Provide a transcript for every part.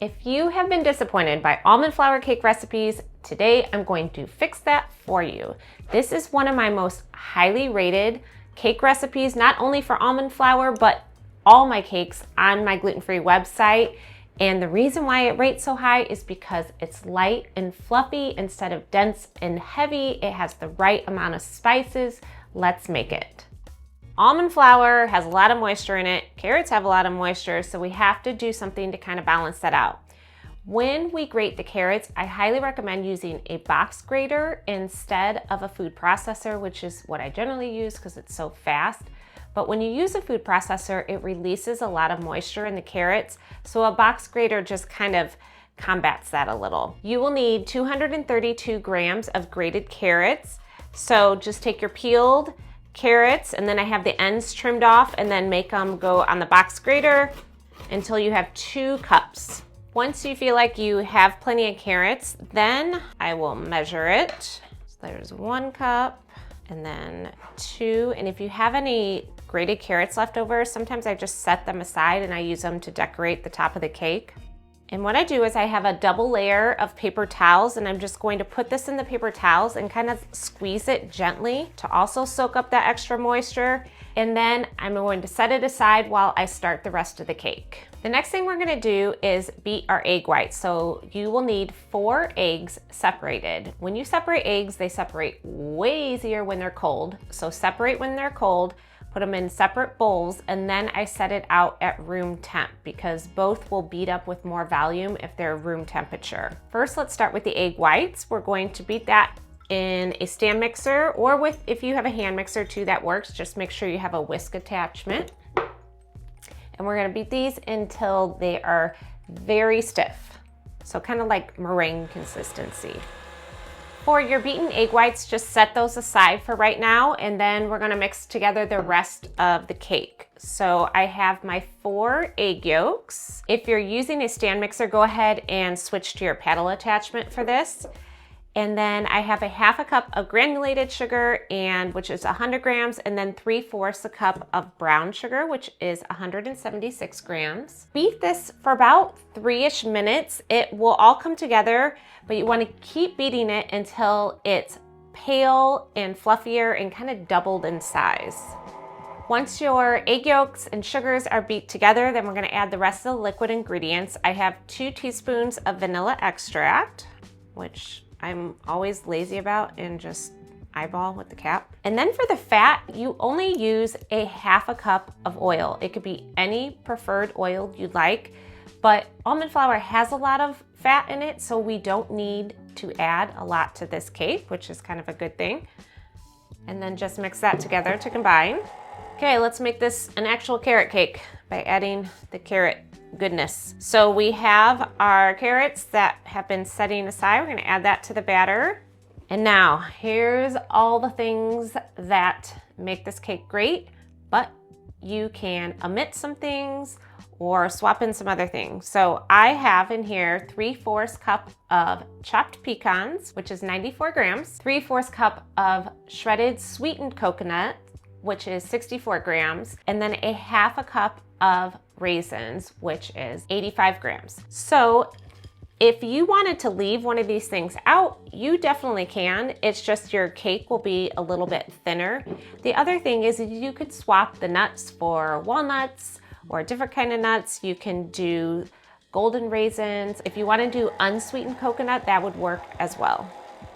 If you have been disappointed by almond flour cake recipes, today I'm going to fix that for you. This is one of my most highly rated cake recipes, not only for almond flour, but all my cakes on my gluten-free website. And the reason why it rates so high is because it's light and fluffy instead of dense and heavy. It has the right amount of spices. Let's make it. Almond flour has a lot of moisture in it. Carrots have a lot of moisture, so we have to do something to kind of balance that out. When we grate the carrots, I highly recommend using a box grater instead of a food processor, which is what I generally use because it's so fast. But when you use a food processor, it releases a lot of moisture in the carrots, so a box grater just kind of combats that a little. You will need 232 grams of grated carrots. So just take your peeled carrots, and then I have the ends trimmed off, and then make them go on the box grater until you have 2 cups. Once you feel like you have plenty of carrots, then I will measure it. So there's 1 cup and then 2. And if you have any grated carrots left over, sometimes I just set them aside and I use them to decorate the top of the cake. And what I do is I have a double layer of paper towels, and I'm just going to put this in the paper towels and kind of squeeze it gently to also soak up that extra moisture. And then I'm going to set it aside while I start the rest of the cake. The next thing we're gonna do is beat our egg whites. So you will need 4 eggs separated. When you separate eggs, they separate way easier when they're cold. So separate when they're cold. Put them in separate bowls, and then I set it out at room temp because both will beat up with more volume if they're room temperature. First, let's start with the egg whites. We're going to beat that in a stand mixer, or if you have a hand mixer too, that works. Just make sure you have a whisk attachment. And we're gonna beat these until they are very stiff. So kind of like meringue consistency. For your beaten egg whites, just set those aside for right now, and then we're gonna mix together the rest of the cake. So I have my 4 egg yolks. If you're using a stand mixer, go ahead and switch to your paddle attachment for this. And then I have a 1/2 cup of granulated sugar, which is 100 grams, and then 3/4 a cup of brown sugar, which is 176 grams. Beat this for about 3-ish minutes. It will all come together, but you want to keep beating it until it's pale and fluffier and kind of doubled in size. Once your egg yolks and sugars are beat together, then we're going to add the rest of the liquid ingredients. I have 2 teaspoons of vanilla extract, which I'm always lazy about and just eyeball with the cap. And then for the fat, you only use a 1/2 cup of oil. It could be any preferred oil you'd like, but almond flour has a lot of fat in it, so we don't need to add a lot to this cake, which is kind of a good thing. And then just mix that together to combine. Okay, let's make this an actual carrot cake by adding the carrot goodness. So we have our carrots that have been setting aside. We're gonna add that to the batter. And now here's all the things that make this cake great, but you can omit some things or swap in some other things. So I have in here 3/4 cup of chopped pecans, which is 94 grams, 3/4 cup of shredded sweetened coconut, which is 64 grams, and then a 1/2 cup of raisins, which is 85 grams. So if you wanted to leave one of these things out, you definitely can. It's just your cake will be a little bit thinner. The other thing is you could swap the nuts for walnuts or a different kind of nuts. You can do golden raisins. If you want to do unsweetened coconut, that would work as well.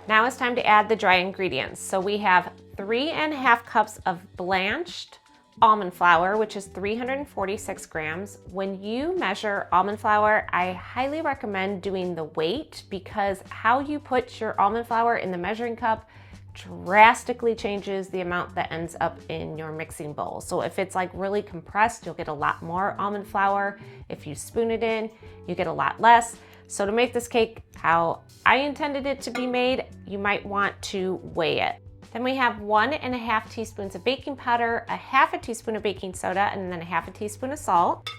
Now it's time to add the dry ingredients. So we have 3.5 cups of blanched almond flour, which is 346 grams. When you measure almond flour, I highly recommend doing the weight because how you put your almond flour in the measuring cup drastically changes the amount that ends up in your mixing bowl. So if it's like really compressed, you'll get a lot more almond flour. If you spoon it in, you get a lot less. So to make this cake how I intended it to be made, you might want to weigh it. Then we have 1.5 teaspoons of baking powder, a 1/2 teaspoon of baking soda, and then a 1/2 teaspoon of salt.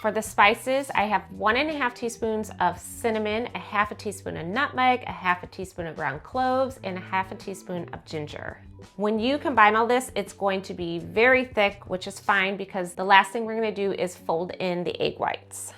For the spices, I have 1.5 teaspoons of cinnamon, a 1/2 teaspoon of nutmeg, a 1/2 teaspoon of ground cloves, and a 1/2 teaspoon of ginger. When you combine all this, it's going to be very thick, which is fine because the last thing we're gonna do is fold in the egg whites.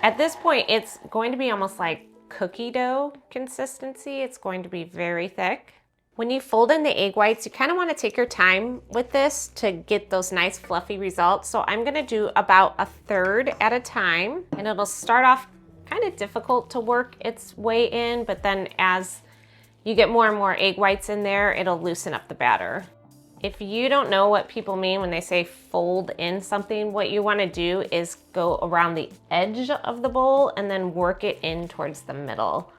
At this point, it's going to be almost like cookie dough consistency. It's going to be very thick. When you fold in the egg whites, you kind of want to take your time with this to get those nice fluffy results. So I'm going to do about a third at a time, and it'll start off kind of difficult to work its way in, but then as you get more and more egg whites in there, it'll loosen up the batter. If you don't know what people mean when they say fold in something, what you want to do is go around the edge of the bowl and then work it in towards the middle.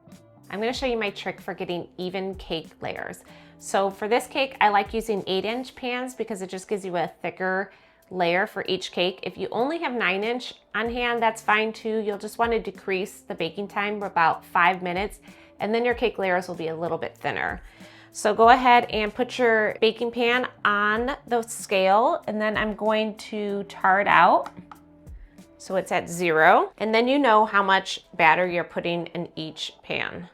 I'm going to show you my trick for getting even cake layers. So for this cake, I like using 8-inch pans because it just gives you a thicker layer for each cake. If you only have 9-inch on hand, that's fine too. You'll just want to decrease the baking time for about 5 minutes, and then your cake layers will be a little bit thinner. So go ahead and put your baking pan on the scale, and then I'm going to tar it out so it's at 0, and then you know how much batter you're putting in each pan.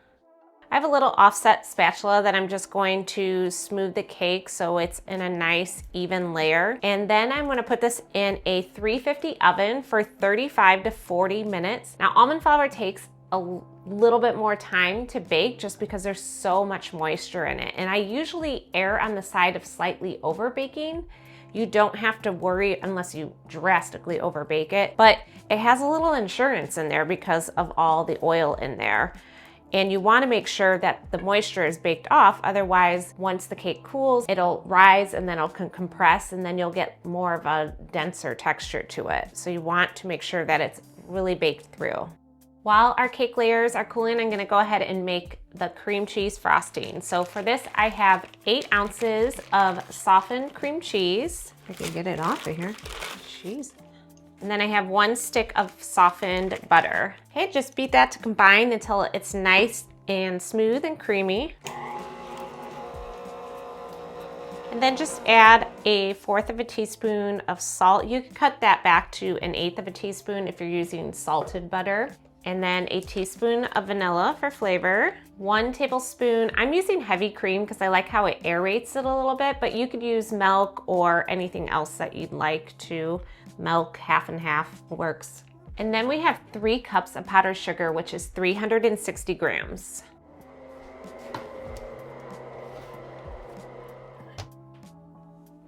I have a little offset spatula that I'm just going to smooth the cake so it's in a nice even layer. And then I'm going to put this in a 350 oven for 35 to 40 minutes. Now, almond flour takes a little bit more time to bake just because there's so much moisture in it. And I usually err on the side of slightly over baking. You don't have to worry unless you drastically over bake it, but it has a little insurance in there because of all the oil in there. And you want to make sure that the moisture is baked off. Otherwise, once the cake cools, it'll rise and then it'll compress, and then you'll get more of a denser texture to it. So you want to make sure that it's really baked through. While our cake layers are cooling, I'm going to go ahead and make the cream cheese frosting. So for this, I have 8 ounces of softened cream cheese. I can get it off of here. Jeez. And then I have 1 stick of softened butter. Okay, just beat that to combine until it's nice and smooth and creamy. And then just add a 1/4 of a teaspoon of salt. You can cut that back to an 1/8 of a teaspoon if you're using salted butter. And then a teaspoon of vanilla for flavor. 1 tablespoon, I'm using heavy cream because I like how it aerates it a little bit, but you could use milk or anything else that you'd like to. Milk, half and half works. And then we have 3 cups of powdered sugar, which is 360 grams.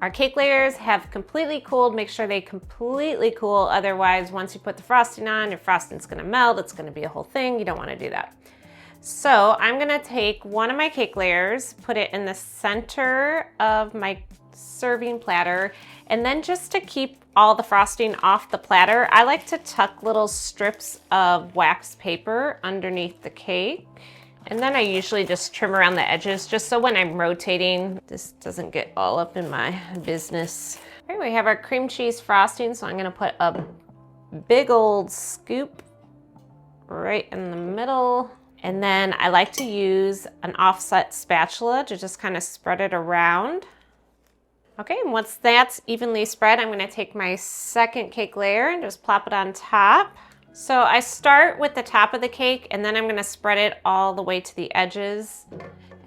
Our cake layers have completely cooled. Make sure they completely cool. Otherwise, once you put the frosting on, your frosting's gonna melt. It's gonna be a whole thing. You don't wanna do that. So I'm gonna take one of my cake layers, put it in the center of my serving platter, and then just to keep all the frosting off the platter, I like to tuck little strips of wax paper underneath the cake. And then I usually just trim around the edges just so when I'm rotating, this doesn't get all up in my business. All right, we have our cream cheese frosting, so I'm gonna put a big old scoop right in the middle. And then I like to use an offset spatula to just kind of spread it around. Okay, and once that's evenly spread, I'm gonna take my second cake layer and just plop it on top. So I start with the top of the cake, and then I'm gonna spread it all the way to the edges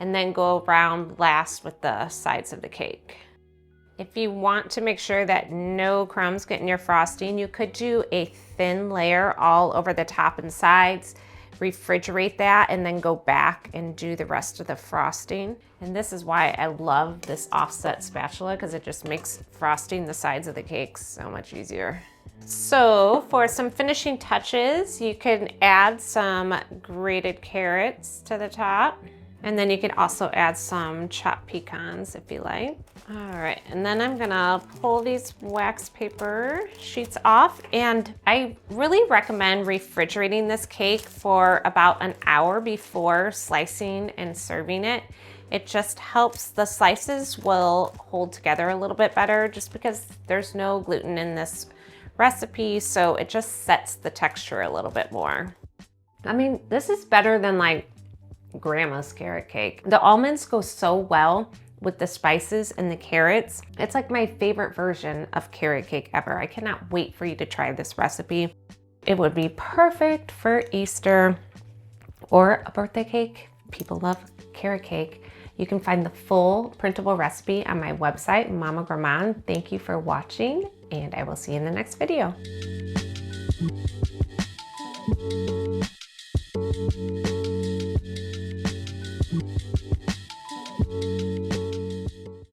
and then go around last with the sides of the cake. If you want to make sure that no crumbs get in your frosting, you could do a thin layer all over the top and sides, refrigerate that, and then go back and do the rest of the frosting. And this is why I love this offset spatula, because it just makes frosting the sides of the cakes so much easier. So for some finishing touches, you can add some grated carrots to the top. And then you can also add some chopped pecans if you like. All right, and then I'm gonna pull these wax paper sheets off, and I really recommend refrigerating this cake for about an hour before slicing and serving it. It just helps the slices will hold together a little bit better just because there's no gluten in this recipe, so it just sets the texture a little bit more. I mean, this is better than like grandma's carrot cake. The almonds go so well with the spices and the carrots. It's like my favorite version of carrot cake ever. I cannot wait for you to try this recipe. It would be perfect for Easter or a birthday cake. People love carrot cake. You can find the full printable recipe on my website, Mamagourmand. Thank you for watching, and I will see you in the next video. you.